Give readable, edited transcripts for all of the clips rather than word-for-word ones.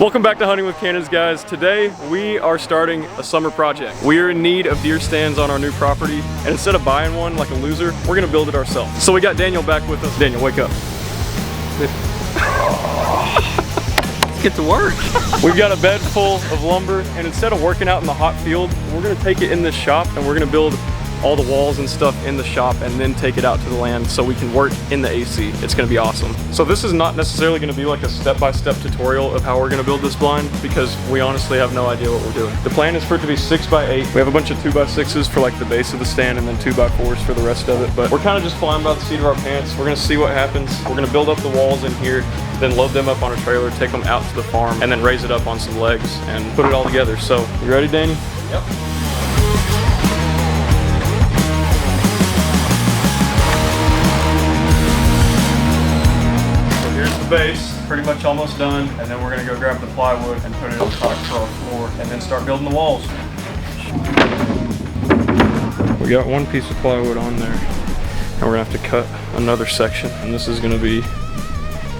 Welcome back to Hunting with Cannons, guys. Today we are starting a summer project. We are in need of deer stands on our new property, and instead of buying one like a loser, we're gonna build it ourselves. So we got Daniel back with us. Daniel, wake up. Let's get to work. We've got a bed full of lumber, and instead of working out in the hot field, we're gonna take it in this shop and we're gonna build all the walls and stuff in the shop and then take it out to the land so we can work in the AC. It's gonna be awesome. So this is not necessarily gonna be like a step-by-step tutorial of how we're gonna build this blind because we honestly have no idea what we're doing. The plan is for it to be 6x8. We have a bunch of 2x6s for like the base of the stand and then 2x4s for the rest of it. But we're kind of just flying by the seat of our pants. We're gonna see what happens. We're gonna build up the walls in here, then load them up on a trailer, take them out to the farm, and then raise it up on some legs and put it all together. So, you ready, Danny? Yep. Base, pretty much almost done, and then we're gonna go grab the plywood and put it on top for our floor and then start building the walls. We got one piece of plywood on there and we're gonna have to cut another section, and this is gonna be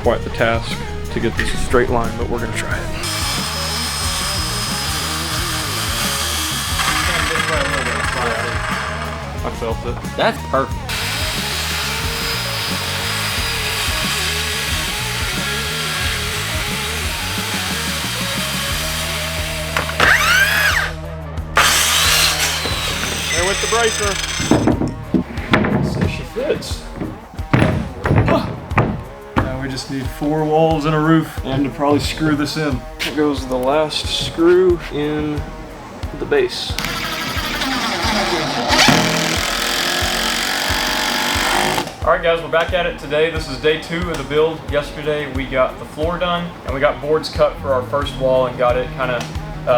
quite the task to get this a straight line, but we're gonna try it. I felt it. That's perfect. With the breaker. So she fits. Now we just need 4 walls and a roof and to probably screw this in. Here goes the last screw in the base. Alright guys, we're back at it today. This is day 2 of the build. Yesterday we got the floor done and we got boards cut for our first wall and got it kind of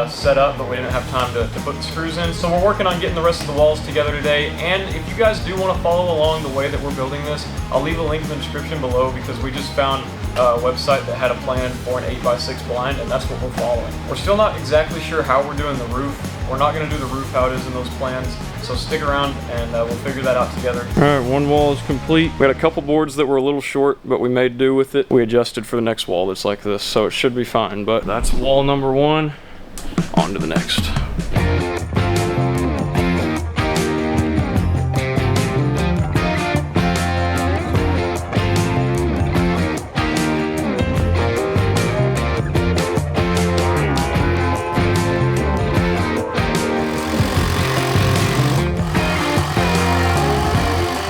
set up, but we didn't have time to put the screws in. So we're working on getting the rest of the walls together today. And if you guys do want to follow along the way that we're building this, I'll leave a link in the description below because we just found a website that had a plan for an 8x6 blind, and that's what we're following. We're still not exactly sure how we're doing the roof. We're not going to do the roof how it is in those plans, so stick around and we'll figure that out together. Alright, one wall is complete. We had a couple boards that were a little short, but we made do with it. We adjusted for the next wall that's like this, so it should be fine. But that's wall number 1. On to the next.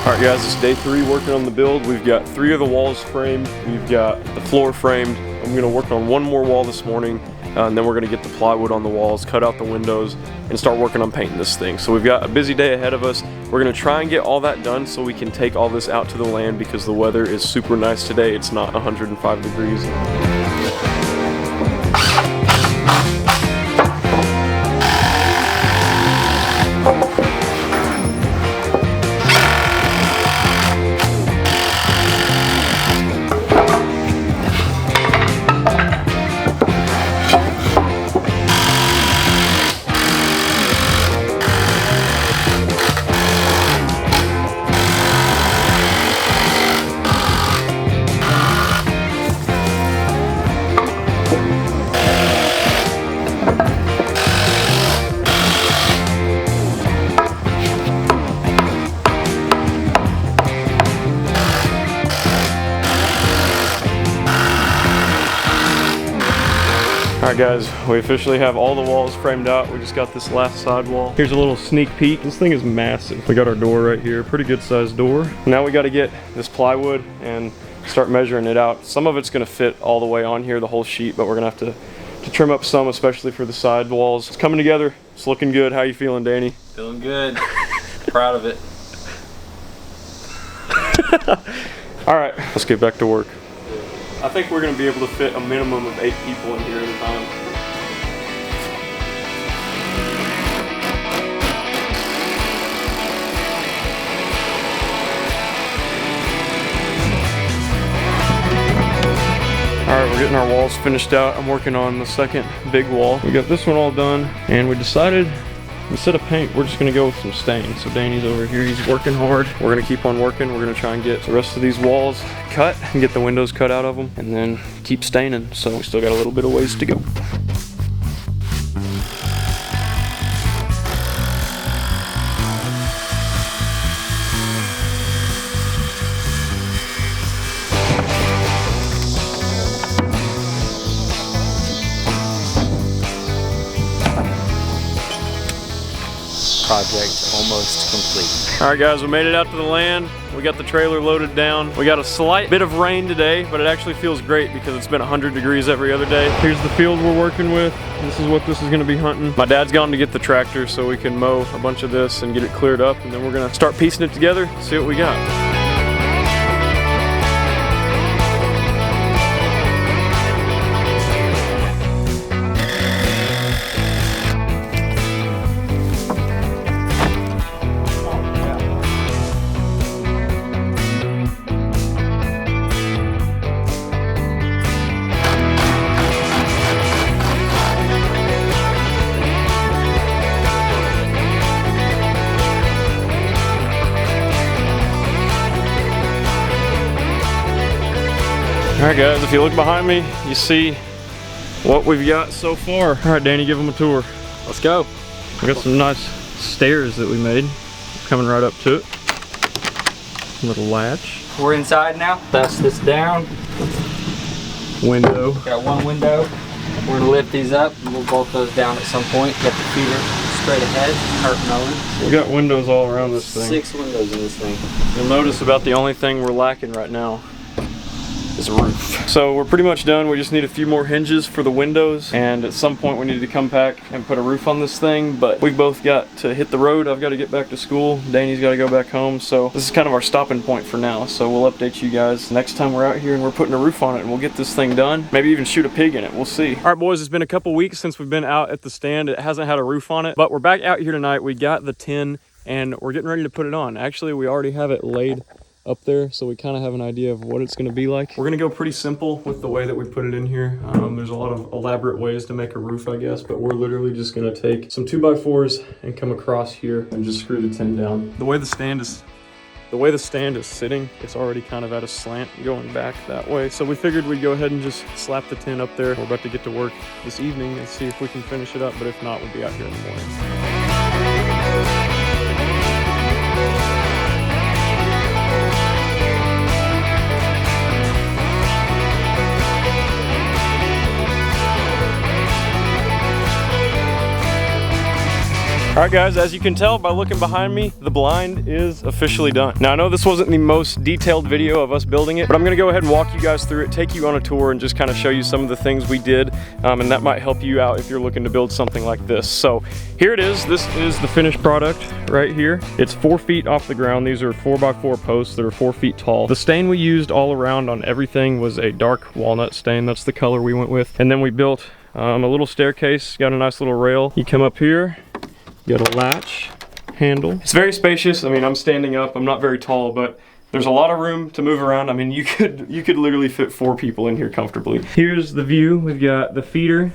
Alright guys, it's day 3 working on the build. We've got 3 of the walls framed. We've got the floor framed. I'm going to work on one more wall this morning. And then we're going to get the plywood on the walls, cut out the windows, and start working on painting this thing. So we've got a busy day ahead of us. We're going to try and get all that done so we can take all this out to the land because the weather is super nice today. It's not 105 degrees. Alright guys, we officially have all the walls framed out. We just got this last side wall. Here's a little sneak peek. This thing is massive. We got our door right here, pretty good sized door. Now we got to get this plywood and start measuring it out. Some of it's going to fit all the way on here, the whole sheet, but we're going to have to trim up some, especially for the side walls. It's coming together. It's looking good. How you feeling, Danny? Feeling good. Proud of it. Alright, let's get back to work. I think we're going to be able to fit a minimum of 8 people in here at a time. Alright, we're getting our walls finished out. I'm working on the second big wall. We got this one all done, and we decided instead of paint, we're just gonna go with some stain. So Danny's over here, he's working hard. We're gonna keep on working. We're gonna try and get the rest of these walls cut and get the windows cut out of them and then keep staining. So we still got a little bit of ways to go. Project almost complete. All right guys, we made it out to the land. We got the trailer loaded down. We got a slight bit of rain today, but it actually feels great because it's been 100 degrees every other day. Here's the field we're working with. This is what this is gonna be hunting. My dad's gone to get the tractor so we can mow a bunch of this and get it cleared up, and then we're gonna start piecing it together, see what we got. Alright guys, if you look behind me, you see what we've got so far. Alright Danny, give them a tour. Let's go. We got some nice stairs that we made. Coming right up to it. Little latch. We're inside now. That's this down. Window. Got one window. We're gonna lift these up and we'll bolt those down at some point. Get the feeder straight ahead, curtain over. We got windows all around this thing. 6 windows in this thing. You'll notice about the only thing we're lacking right now is a roof. So we're pretty much done. We just need a few more hinges for the windows, and at some point we need to come back and put a roof on this thing, but we've both got to hit the road. I've got to get back to school. Danny's got to go back home, so this is kind of our stopping point for now. So we'll update you guys next time we're out here and we're putting a roof on it, and we'll get this thing done. Maybe even shoot a pig in it. We'll see. All right boys, it's been a couple weeks since we've been out at the stand. It hasn't had a roof on it, but we're back out here tonight. We got the tin and we're getting ready to put it on. Actually, we already have it laid up there, so we kind of have an idea of what it's going to be like. We're going to go pretty simple with the way that we put it in here. There's a lot of elaborate ways to make a roof, I guess, but we're literally just going to take some 2x4s and come across here and just screw the tin down. The way the stand is sitting, it's already kind of at a slant going back that way. So we figured we'd go ahead and just slap the tin up there. We're about to get to work this evening and see if we can finish it up, but if not, we'll be out here in the morning. Alright guys, as you can tell by looking behind me, the blind is officially done. Now I know this wasn't the most detailed video of us building it, but I'm going to go ahead and walk you guys through it, take you on a tour, and just kind of show you some of the things we did, and that might help you out if you're looking to build something like this. So here it is. This is the finished product right here. It's 4 feet off the ground. These are 4x4 posts that are 4 feet tall. The stain we used all around on everything was a dark walnut stain. That's the color we went with. And then we built a little staircase, got a nice little rail. You come up here, got a latch handle. It's very spacious. I mean, I'm standing up, I'm not very tall, but there's a lot of room to move around. I mean, you could literally fit 4 people in here comfortably. Here's the view. We've got the feeder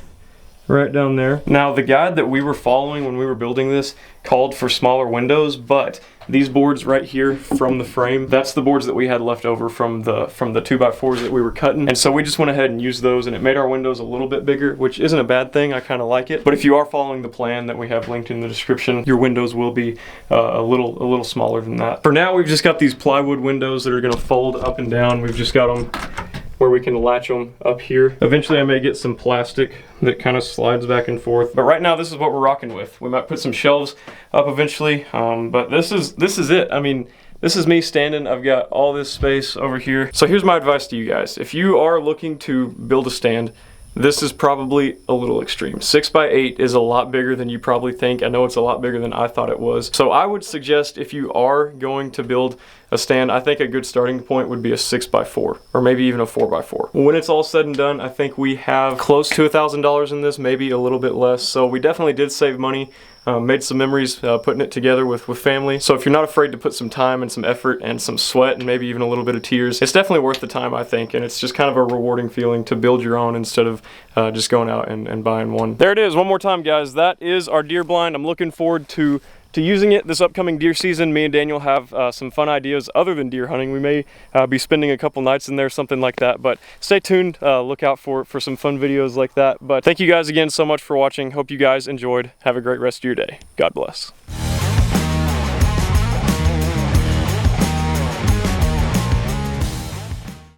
right down there. Now, the guide that we were following when we were building this called for smaller windows, but these boards right here from the frame, that's the boards that we had left over from the 2x4s that we were cutting. And so we just went ahead and used those, and it made our windows a little bit bigger, which isn't a bad thing. I kind of like it. But if you are following the plan that we have linked in the description, your windows will be a little smaller than that. For now, we've just got these plywood windows that are going to fold up and down. We've just got them where we can latch them up here. Eventually I may get some plastic that kind of slides back and forth, but right now this is what we're rocking with. We might put some shelves up eventually, but this is it. I mean, this is me standing. I've got all this space over here. So here's my advice to you guys. If you are looking to build a stand, this is probably a little extreme. 6x8 is a lot bigger than you probably think. I know it's a lot bigger than I thought it was. So I would suggest, if you are going to build a a stand, I think a good starting point would be a 6x4 or maybe even a 4x4. When it's all said and done, I think we have close to $1,000 in this, maybe a little bit less. So we definitely did save money. Made some memories putting it together with family. So if you're not afraid to put some time and some effort and some sweat and maybe even a little bit of tears, it's definitely worth the time, I think. And it's just kind of a rewarding feeling to build your own instead of just going out and buying one. There it is, one more time, guys. That is our deer blind. I'm looking forward to using it this upcoming deer season. Me and Daniel have some fun ideas other than deer hunting. We may be spending a couple nights in there, something like that, but stay tuned. Look out for some fun videos like that. But thank you guys again so much for watching. Hope you guys enjoyed. Have a great rest of your day. God bless.